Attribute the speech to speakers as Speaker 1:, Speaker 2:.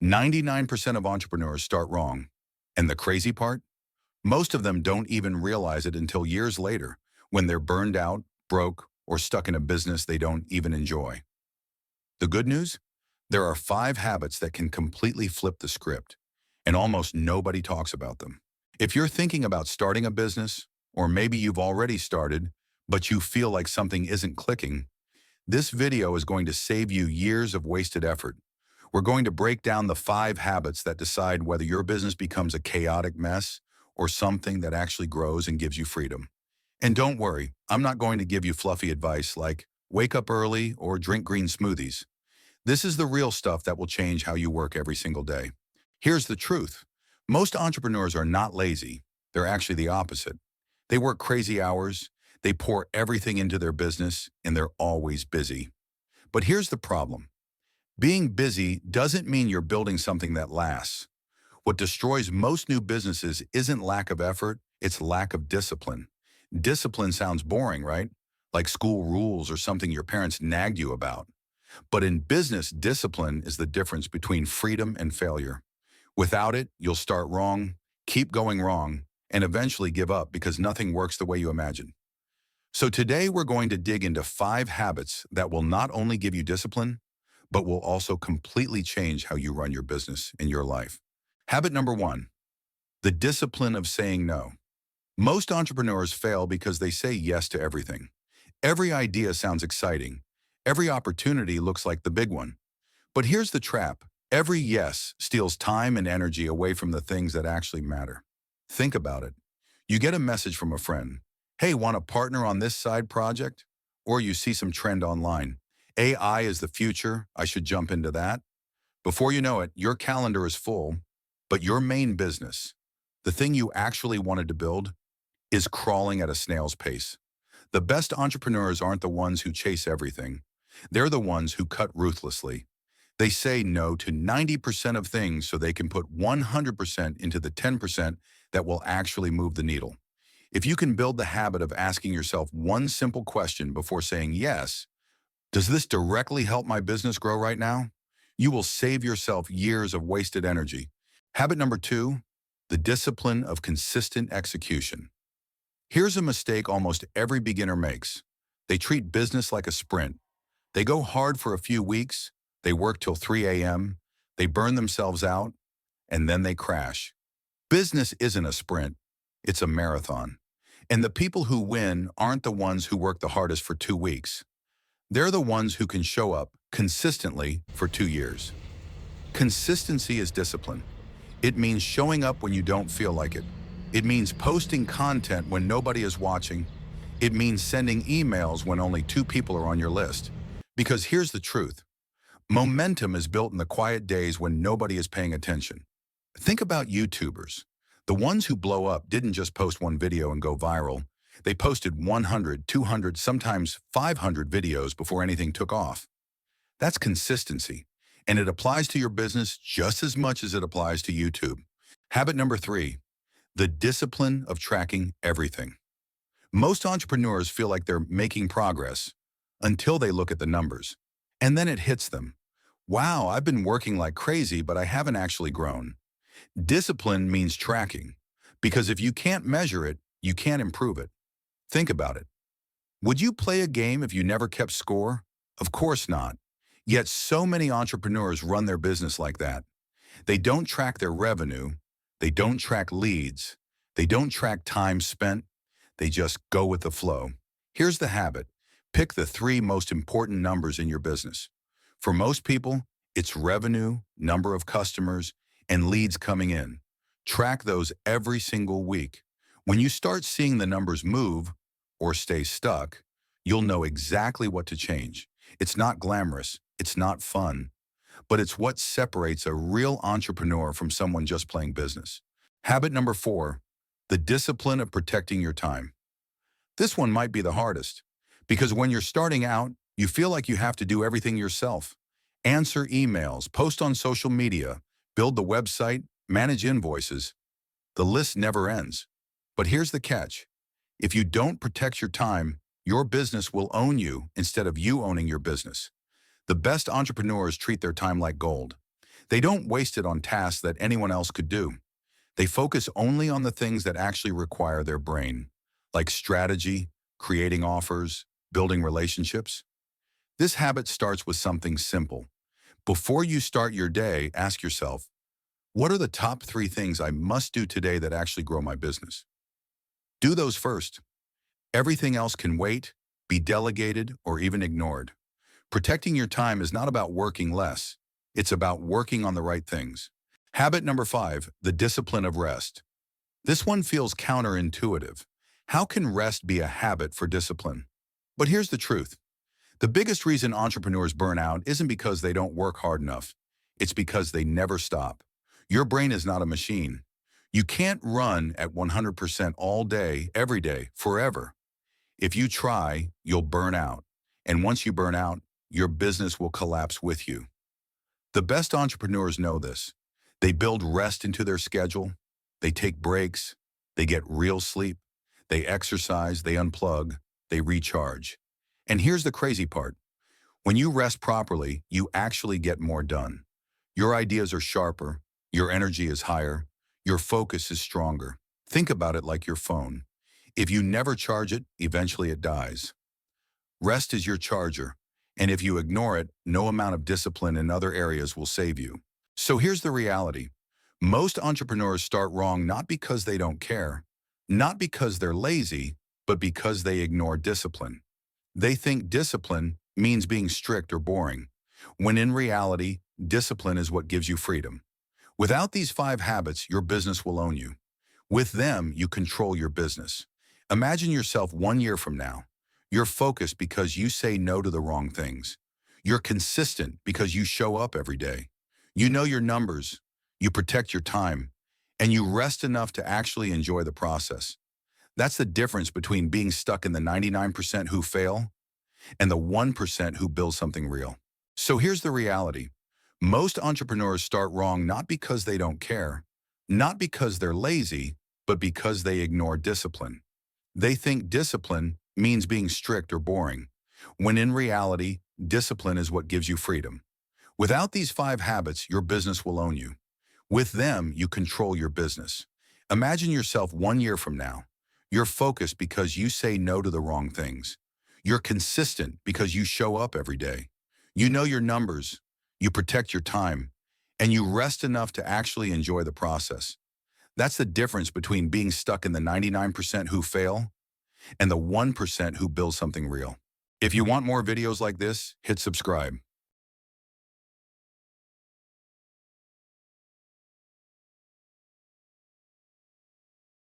Speaker 1: 99% of entrepreneurs start wrong. And the crazy part? Most of them don't even realize it until years later, when they're burned out, broke, or stuck in a business they don't even enjoy. The good news? There are 5 habits that can completely flip the script, and almost nobody talks about them. If you're thinking about starting a business, or maybe you've already started, but you feel like something isn't clicking, this video is going to save you years of wasted effort. We're going to break down the 5 habits that decide whether your business becomes a chaotic mess or something that actually grows and gives you freedom. And don't worry, I'm not going to give you fluffy advice like wake up early or drink green smoothies. This is the real stuff that will change how you work every single day. Here's the truth. Most entrepreneurs are not lazy. They're actually the opposite. They work crazy hours, they pour everything into their business, and they're always busy. But here's the problem. Being busy doesn't mean you're building something that lasts. What destroys most new businesses isn't lack of effort, it's lack of discipline. Discipline sounds boring, right? Like school rules or something your parents nagged you about. But in business, discipline is the difference between freedom and failure. Without it, you'll start wrong, keep going wrong, and eventually give up because nothing works the way you imagine. So today we're going to dig into 5 habits that will not only give you discipline, but will also completely change how you run your business and your life. Habit number 1, the discipline of saying no. Most entrepreneurs fail because they say yes to everything. Every idea sounds exciting. Every opportunity looks like the big one. But here's the trap. Every yes steals time and energy away from the things that actually matter. Think about it. You get a message from a friend. Hey, want to partner on this side project? Or you see some trend online. AI is the future. I should jump into that. Before you know it, your calendar is full, but your main business, the thing you actually wanted to build, is crawling at a snail's pace. The best entrepreneurs aren't the ones who chase everything. They're the ones who cut ruthlessly. They say no to 90% of things so they can put 100% into the 10% that will actually move the needle. If you can build the habit of asking yourself one simple question before saying yes, does this directly help my business grow right now? You will save yourself years of wasted energy. Habit number 2, the discipline of consistent execution. Here's a mistake almost every beginner makes. They treat business like a sprint. They go hard for a few weeks, they work till 3 a.m., they burn themselves out, and then they crash. Business isn't a sprint, it's a marathon. And the people who win aren't the ones who work the hardest for 2 weeks. They're the ones who can show up consistently for 2 years. Consistency is discipline. It means showing up when you don't feel like it. It means posting content when nobody is watching. It means sending emails when only 2 people are on your list. Because here's the truth. Momentum is built in the quiet days when nobody is paying attention. Think about YouTubers. The ones who blow up didn't just post one video and go viral. They posted 100, 200, sometimes 500 videos before anything took off. That's consistency, and it applies to your business just as much as it applies to YouTube. Habit number 3, the discipline of tracking everything. Most entrepreneurs feel like they're making progress until they look at the numbers. And then it hits them. Wow, I've been working like crazy, but I haven't actually grown. Discipline means tracking, because if you can't measure it, you can't improve it. Think about it. Would you play a game if you never kept score? Of course not. Yet so many entrepreneurs run their business like that. They don't track their revenue. They don't track leads. They don't track time spent. They just go with the flow. Here's the habit. Pick the 3 most important numbers in your business. For most people, it's revenue, number of customers, and leads coming in. Track those every single week. When you start seeing the numbers move or stay stuck, you'll know exactly what to change. It's not glamorous, it's not fun, but it's what separates a real entrepreneur from someone just playing business. Habit number 4, the discipline of protecting your time. This one might be the hardest, because when you're starting out, you feel like you have to do everything yourself. Answer emails, post on social media, build the website, manage invoices. The list never ends. But here's the catch. If you don't protect your time, your business will own you instead of you owning your business. The best entrepreneurs treat their time like gold. They don't waste it on tasks that anyone else could do. They focus only on the things that actually require their brain, like strategy, creating offers, building relationships. This habit starts with something simple. Before you start your day, ask yourself, what are the top 3 things I must do today that actually grow my business? Do those first. Everything else can wait, be delegated, or even ignored. Protecting your time is not about working less. It's about working on the right things. Habit number 5, the discipline of rest. This one feels counterintuitive. How can rest be a habit for discipline? But here's the truth. The biggest reason entrepreneurs burn out isn't because they don't work hard enough. It's because they never stop. Your brain is not a machine. You can't run at 100% all day, every day, forever. If you try, you'll burn out. And once you burn out, your business will collapse with you. The best entrepreneurs know this. They build rest into their schedule. They take breaks. They get real sleep. They exercise. They unplug. They recharge. And here's the crazy part. When you rest properly, you actually get more done. Your ideas are sharper. Your energy is higher. Your focus is stronger. Think about it like your phone. If you never charge it, eventually it dies. Rest is your charger. And if you ignore it, no amount of discipline in other areas will save you. So here's the reality. Most entrepreneurs start wrong not because they don't care, not because they're lazy, but because they ignore discipline. They think discipline means being strict or boring, when in reality, discipline is what gives you freedom. Without these 5 habits, your business will own you. With them, you control your business. Imagine yourself 1 year from now. You're focused because you say no to the wrong things. You're consistent because you show up every day. You know your numbers, you protect your time, and you rest enough to actually enjoy the process. That's the difference between being stuck in the 99% who fail and the 1% who build something real. So here's the reality. Most entrepreneurs start wrong not because they don't care, not because they're lazy, but because they ignore discipline. They think discipline means being strict or boring, when in reality, discipline is what gives you freedom. Without these 5 habits, your business will own you. With them, you control your business. Imagine yourself 1 year from now. You're focused because you say no to the wrong things. You're consistent because you show up every day. You know your numbers, you protect your time, and you rest enough to actually enjoy the process. That's the difference between being stuck in the 99% who fail and the 1% who build something real. If you want more videos like this, hit subscribe.